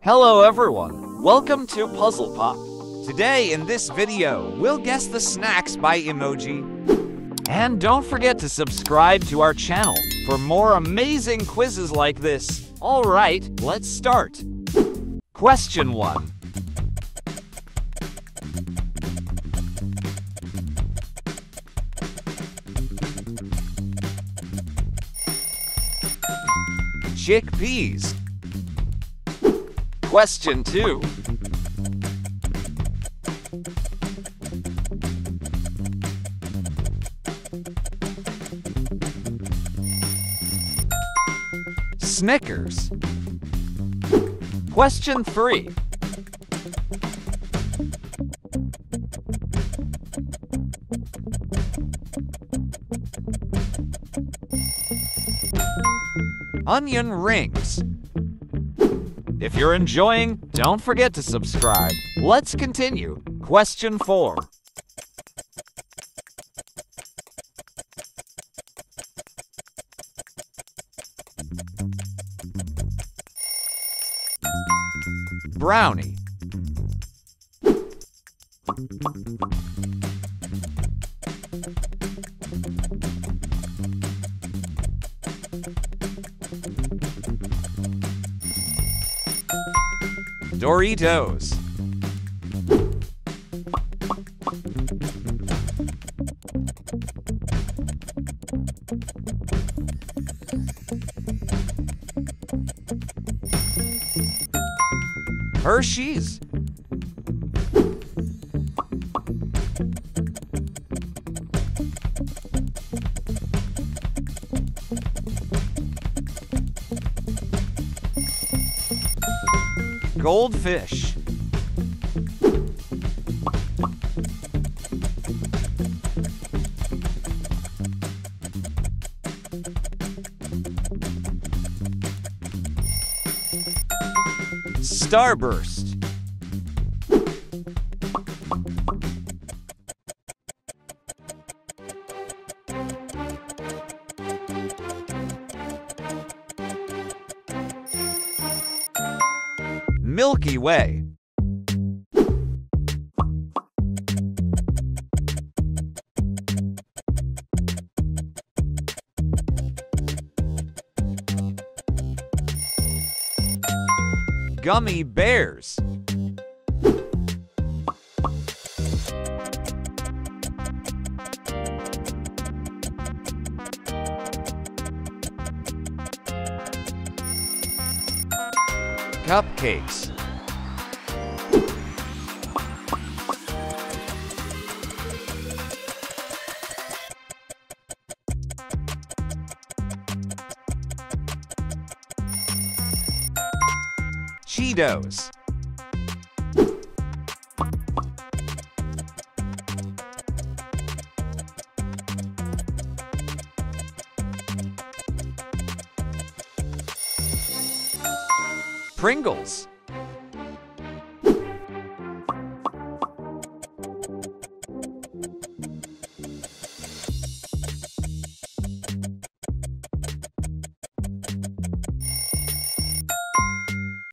Hello everyone, welcome to Puzzle Pop. Today in this video, we'll guess the snacks by Emoji. And don't forget to subscribe to our channel for more amazing quizzes like this. Alright, let's start. Question 1. Chickpeas. Question 2. Snickers. Question 3. Onion rings. If you're enjoying, don't forget to subscribe. Let's continue. Question 4. Brownie. Doritos. Hershey's. Goldfish. Starburst. Milky Way. Gummy bears. Cupcakes. Cheetos. Pringles.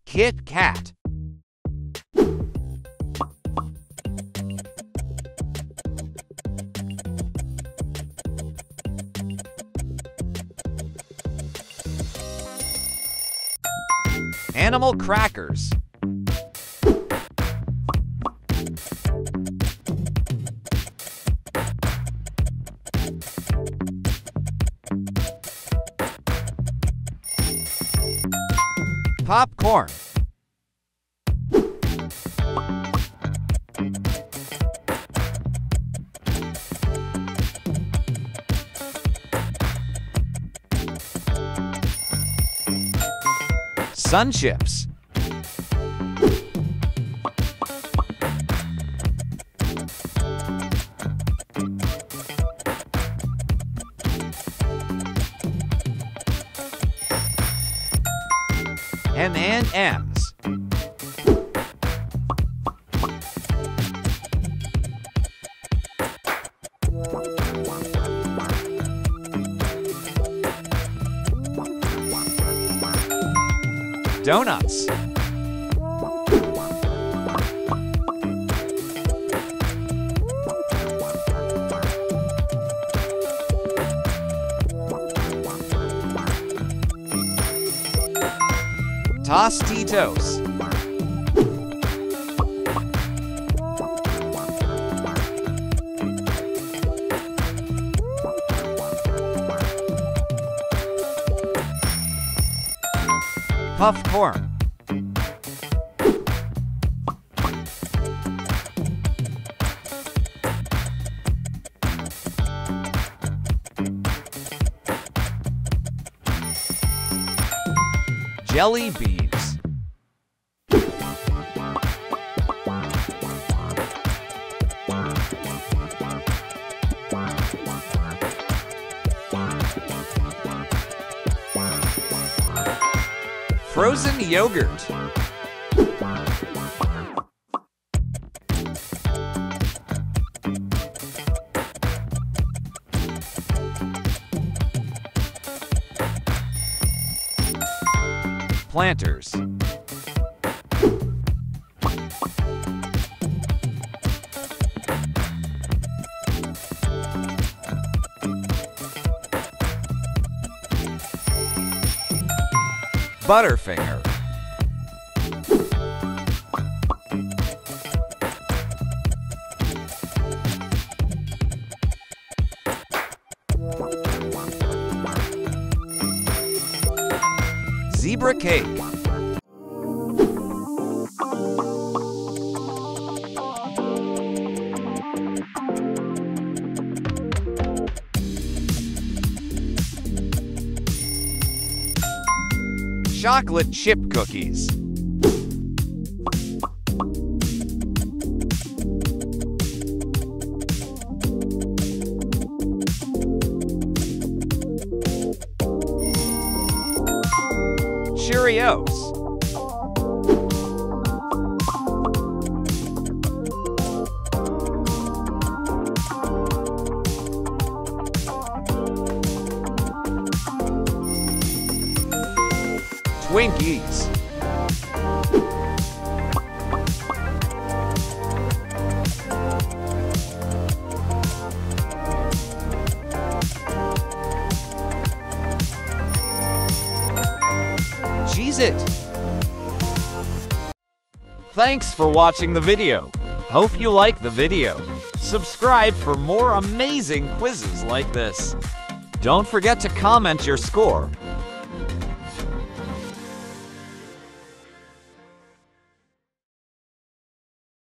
Kit Kat. Animal crackers. Popcorn. Sun chips. M&M's. Donuts. Tostitos. Puff corn. Jelly beans. Frozen yogurt. Planters. Butterfinger. Zebra cake. Chocolate chip cookies. Cheerios. Twinkies. Cheez-It. Thanks for watching the video. Hope you like the video. Subscribe for more amazing quizzes like this. Don't forget to comment your score